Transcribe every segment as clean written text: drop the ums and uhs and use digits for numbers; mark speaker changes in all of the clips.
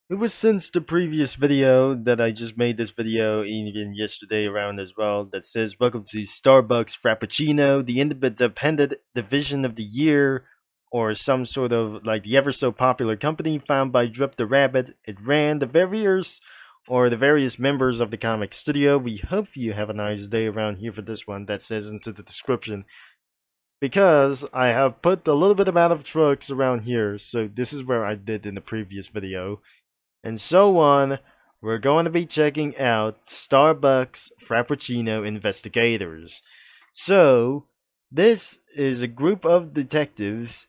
Speaker 1: It was since the previous video that I just made this video even yesterday around as well that says welcome to Starbucks Frappuccino, the independent division of the year, or some sort of like the ever so popular company found by Drip the Rabbit. It ran the various members of the comic studio. We hope you have a nice day around here for this one that says into the description. Because I have put a little bit amount of trucks around here, so this is where I did in the previous video and so on. We're going to be checking out Starbucks Frappuchino Investigators. So, this is a group of detectives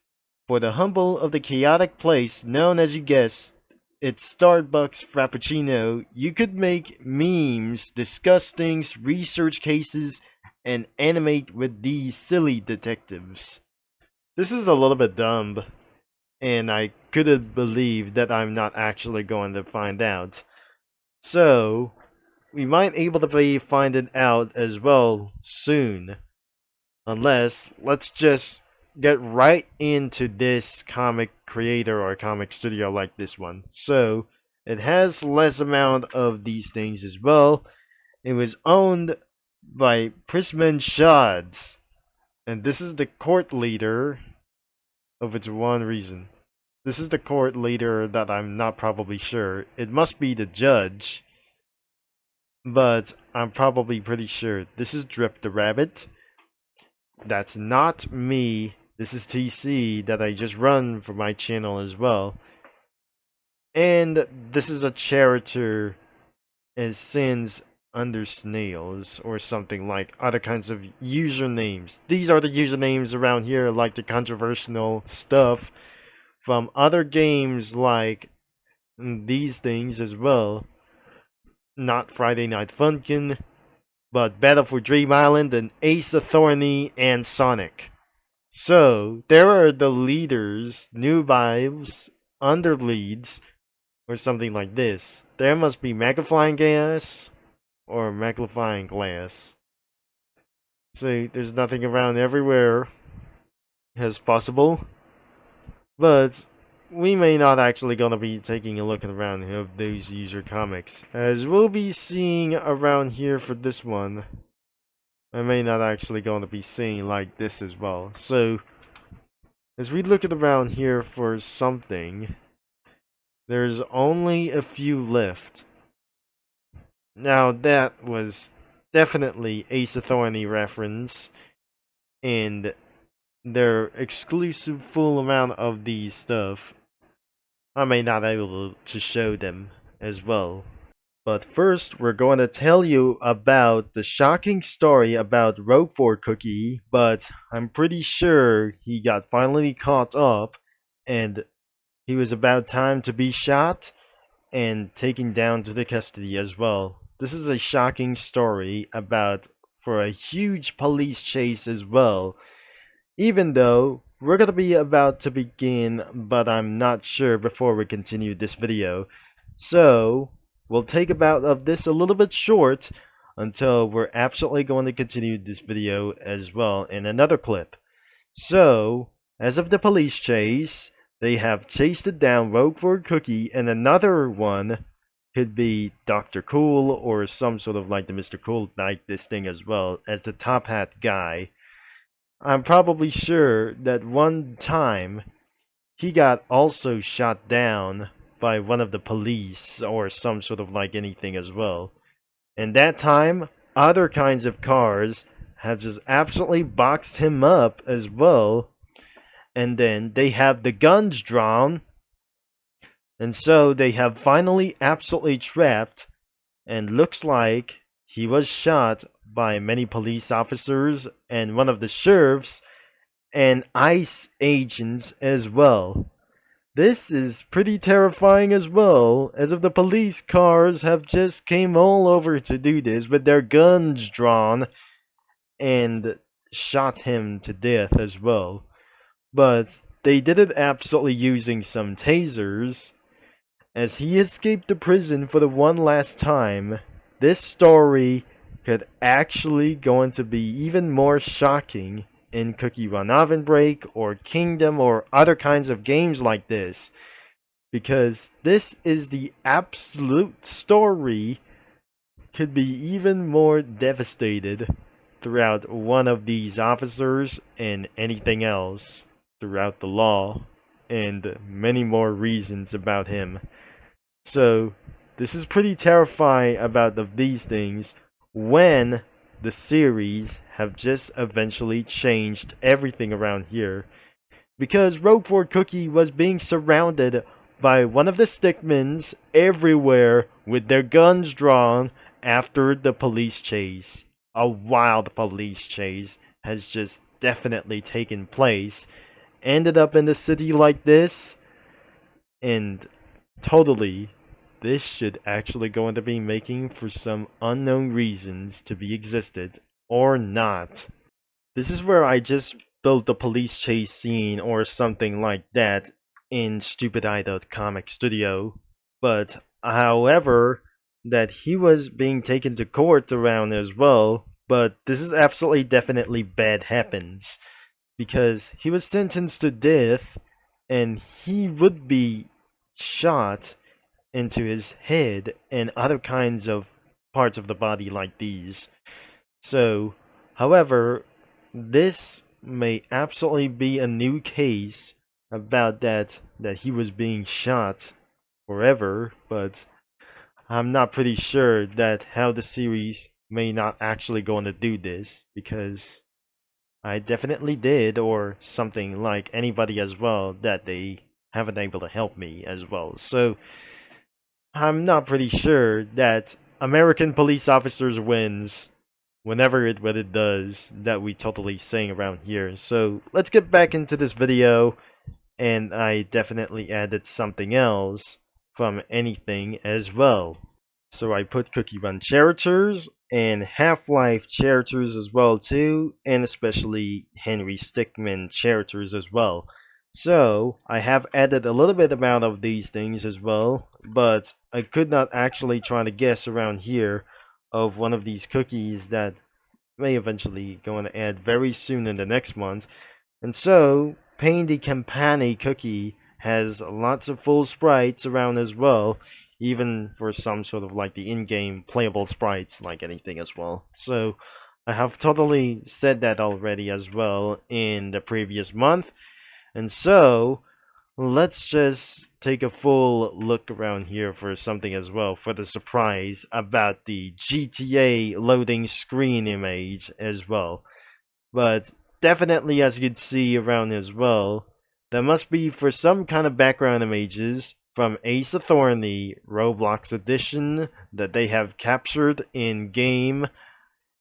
Speaker 1: for the humble of the chaotic place known as, you guess, it's Starbucks Frappuccino. You could make memes, discuss things, research cases, and animate with these silly detectives. This is a little bit dumb, and I couldn't believe that I'm not actually going to find out. So, we might able to be finding out as well soon. Unless, let's just get right into this comic creator or comic studio like this one. So, it has less amount of these things as well. It was owned by Prisman Shods. And this is the court leader of its one reason. This is the court leader that I'm not probably sure. It must be the judge. But I'm probably pretty sure. This is Drip the Rabbit. That's not me. This is TC that I just run for my channel as well. And this is a character as Sins Under Snails or something like other kinds of usernames. These are the usernames around here, like the controversial stuff from other games like these things as well. Not Friday Night Funkin', but Battle for Dream Island and Ace Attorney and Sonic. So, there are the leaders, new vibes, under leads, or something like this. There must be magnifying gas or magnifying glass. See, there's nothing around everywhere as possible. But we may not actually gonna be taking a look around of those user comics, as we'll be seeing around here for this one. I may not actually gonna be seeing like this as well. So, as we look at around here for something, there's only a few left. Now that was definitely Ace Attorney reference, and their exclusive full amount of these stuff. I may not be able to show them as well. But first, we're going to tell you about the shocking story about Roquefort Cookie, but I'm pretty sure he got finally caught up, and he was about time to be shot and taken down to the custody as well. This is a shocking story about for a huge police chase as well. Even though we're gonna be about to begin, but I'm not sure before we continue this video. So, we'll take about of this a little bit short until we're absolutely going to continue this video as well in another clip. So, as of the police chase, they have chased it down Roquefort Cookie, and another one could be Dr. Cool or some sort of like the Mr. Cool like this thing as well as the top hat guy. I'm probably sure that one time he got also shot down by one of the police or some sort of like anything as well. And that time, other kinds of cars have just absolutely boxed him up as well. And then they have the guns drawn. And so they have finally absolutely trapped. And looks like he was shot by many police officers and one of the sheriffs and ICE agents as well. This is pretty terrifying as well, as if the police cars have just came all over to do this with their guns drawn and shot him to death as well. But they did it absolutely using some tasers. As he escaped the prison for the one last time, this story could actually going to be even more shocking in Cookie Run Oven Break or Kingdom or other kinds of games like this. because this is the absolute story could be even more devastated throughout one of these officers and anything else throughout the law and many more reasons about him. So this is pretty terrifying about these things when the series have just eventually changed everything around here, because Roquefort Cookie was being surrounded by one of the stickmans everywhere with their guns drawn after the police chase. A wild police chase has just definitely taken place. Ended up in the city like this, and totally, this should actually go into be making for some unknown reasons to be existed, or not. This is where I just built the police chase scene or something like that in Stupid Comic Studio, but however, that he was being taken to court around as well, but this is absolutely definitely bad happens, because he was sentenced to death, and he would be shot into his head and other kinds of parts of the body like these. So, however, this may absolutely be a new case about that he was being shot forever, but I'm not pretty sure that how the series may not actually going to do this, because I definitely did, or something like anybody as well, that they haven't able to help me as well. So I'm not pretty sure that American police officers wins whenever what it does that we totally saying around here. So let's get back into this video, and I definitely added something else from anything as well. So I put Cookie Run characters and Half-Life characters as well too, and especially Henry Stickmin characters as well. So I have added a little bit amount of these things as well, but I could not actually try to guess around here of one of these cookies that may eventually going to add very soon in the next month. And so Pain the Campani cookie has lots of full sprites around as well, even for some sort of like the in-game playable sprites like anything as well. So I have totally said that already as well in the previous month. And so let's just take a full look around here for something as well for the surprise about the GTA loading screen image as well. But definitely, as you can see around as well, there must be for some kind of background images from Ace Attorney Roblox edition that they have captured in game,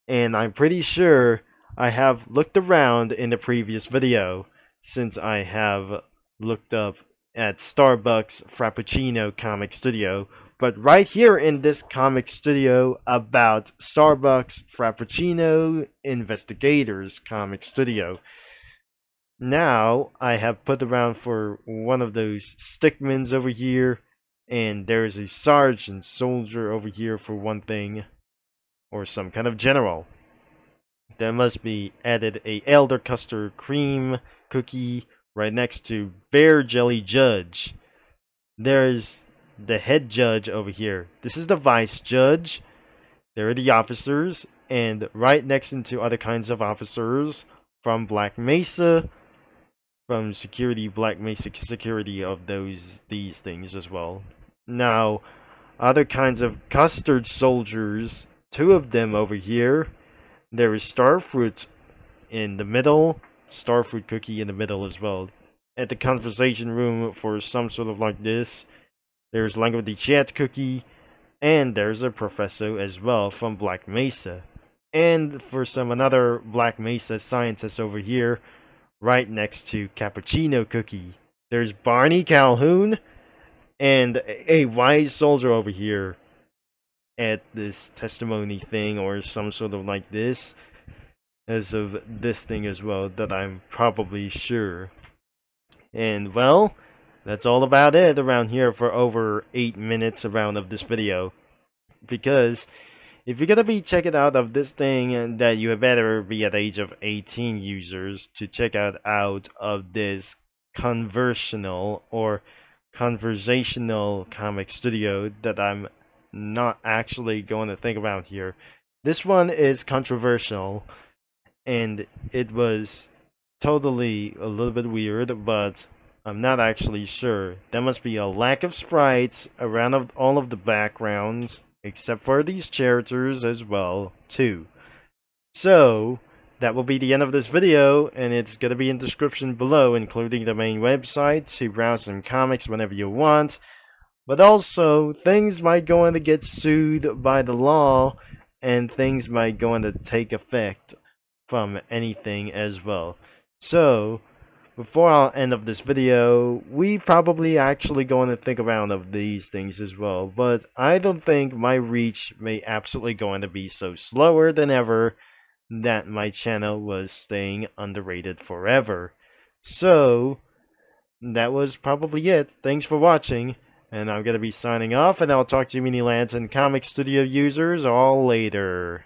Speaker 1: and I'm pretty sure I have looked around in the previous video, since I have looked up at Starbucks Frappuchino Comic Studio, but right here in this comic studio about Starbucks Frappuchino Investigators Comic Studio. Now I have put around for one of those stickmans over here, and there's a sergeant soldier over here for one thing, or some kind of general. There must be added a elder custard cream cookie right next to Bear Jelly Judge. There's the head judge over here. This is the vice judge. There are the officers, and right next to other kinds of officers from Black Mesa, from security, Black Mesa security of these things as well. Now, other kinds of custard soldiers, two of them over here. There is Starfruit in the middle, Starfruit cookie in the middle as well. At the conversation room for some sort of like this, there's Lango de Chat cookie, and there's a professor as well from Black Mesa. And for some another Black Mesa scientist over here, right next to Cappuccino cookie, there's Barney Calhoun and a wise soldier over here at this testimony thing or some sort of like this, as of this thing as well, that I'm probably sure. And well, that's all about it around here for over 8 minutes around of this video. Because if you're gonna be checking out of this thing, that you had better be at the age of 18 users to check out of this conversational or conversational comic studio that I'm not actually going to think about here. This one is controversial, and it was totally a little bit weird, but I'm not actually sure. There must be a lack of sprites around all of the backgrounds, except for these characters as well, too. So, that will be the end of this video, and it's going to be in the description below, including the main website to browse some comics whenever you want. But also, things might go on to get sued by the law, and things might go on to take effect from anything as well. So, before I'll end up this video, we probably actually going to think around of these things as well. But I don't think my reach may absolutely going to be so slower than ever that my channel was staying underrated forever. So, that was probably it. Thanks for watching, and I'm going to be signing off, and I'll talk to you mini lads and comic studio users all later.